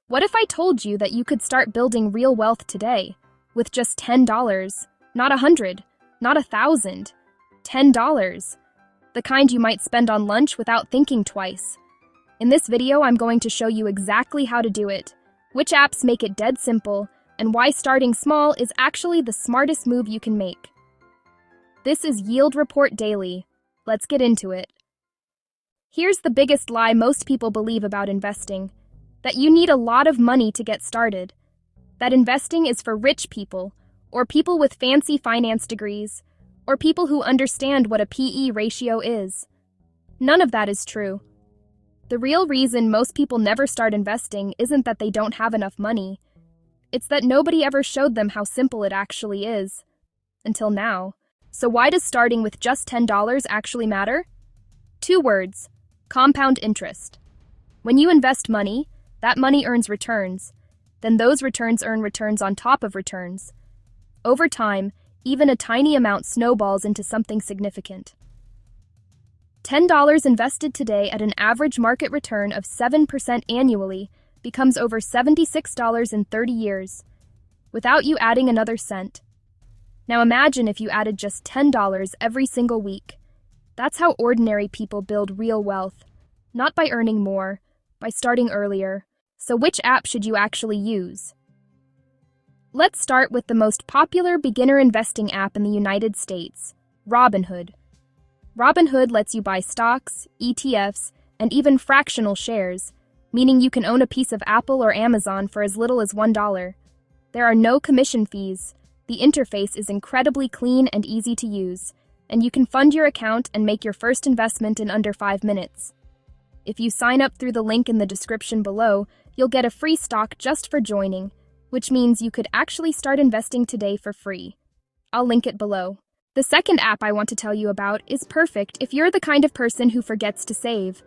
What if I told you that you could start building real wealth today with just $10? Not 100, not 1,000, $10. The kind you might spend on lunch without thinking twice. In this video, I'm going to show you exactly how to do it, which apps make it dead simple, and why starting small is actually the smartest move you can make. This is Yield Report Daily. Let's get into it. Here's the biggest lie most people believe about investing: that you need a lot of money to get started, that investing is for rich people, or people with fancy finance degrees, or people who understand what a PE ratio is. None of that is true. The real reason most people never start investing isn't that they don't have enough money. It's that nobody ever showed them how simple it actually is. Until now. So why does starting with just $10 actually matter? 2 words: compound interest. When you invest money, that money earns returns. Then those returns earn returns on top of returns. Over time, even a tiny amount snowballs into something significant. $10 invested today at an average market return of 7% annually becomes over $76 in 30 years, without you adding another cent. Now imagine if you added just $10 every single week. That's how ordinary people build real wealth, not by earning more, by starting earlier. So which app should you actually use? Let's start with the most popular beginner investing app in the United States, Robinhood. Robinhood lets you buy stocks, ETFs, and even fractional shares, meaning you can own a piece of Apple or Amazon for as little as $1. There are no commission fees. The interface is incredibly clean and easy to use, and you can fund your account and make your first investment in under 5 minutes. If you sign up through the link in the description below, you'll get a free stock just for joining, which means you could actually start investing today for free. I'll link it below. The second app I want to tell you about is perfect if you're the kind of person who forgets to save.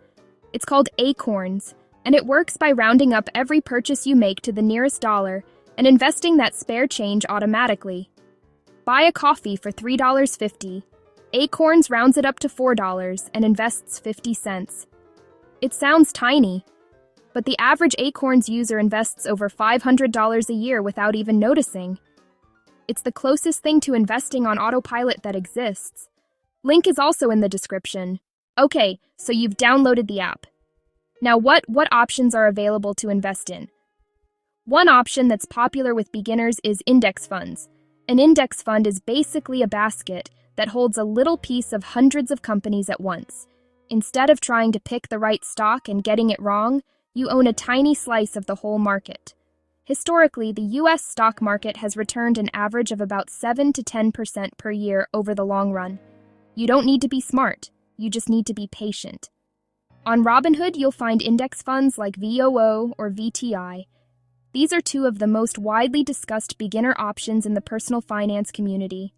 It's called Acorns, and it works by rounding up every purchase you make to the nearest dollar and investing that spare change automatically. Buy a coffee for $3.50. Acorns rounds it up to $4 and invests 50 cents. It sounds tiny, but the average Acorns user invests over $500 a year without even noticing. It's the closest thing to investing on autopilot that exists. Link is also in the description. Okay, so you've downloaded the app. Now what options are available to invest in? One option that's popular with beginners is index funds. An index fund is basically a basket that holds a little piece of hundreds of companies at once. Instead of trying to pick the right stock and getting it wrong, you own a tiny slice of the whole market. Historically, the U.S. stock market has returned an average of about 7 to 10% per year over the long run. You don't need to be smart, you just need to be patient. On Robinhood, you'll find index funds like VOO or VTI. These are 2 of the most widely discussed beginner options in the personal finance community.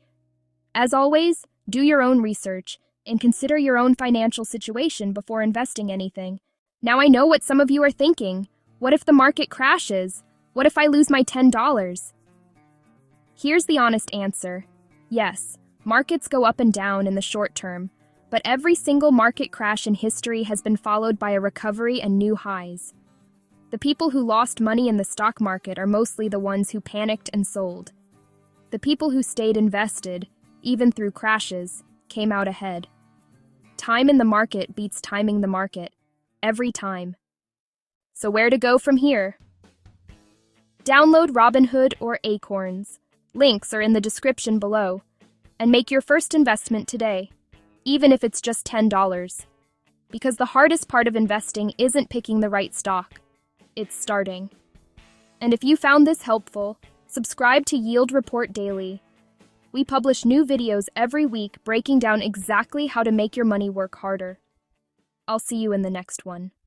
As always, do your own research and consider your own financial situation before investing anything. Now I know what some of you are thinking. What if the market crashes? What if I lose my $10? Here's the honest answer. Yes, markets go up and down in the short term, but every single market crash in history has been followed by a recovery and new highs. The people who lost money in the stock market are mostly the ones who panicked and sold. The people who stayed invested, even through crashes, came out ahead. Time in the market beats timing the market, every time. So where to go from here? Download Robinhood or Acorns. Links are in the description below. And make your first investment today, even if it's just $10. Because the hardest part of investing isn't picking the right stock, it's starting. And if you found this helpful, subscribe to Yield Report Daily. We publish new videos every week breaking down exactly how to make your money work harder. I'll see you in the next one.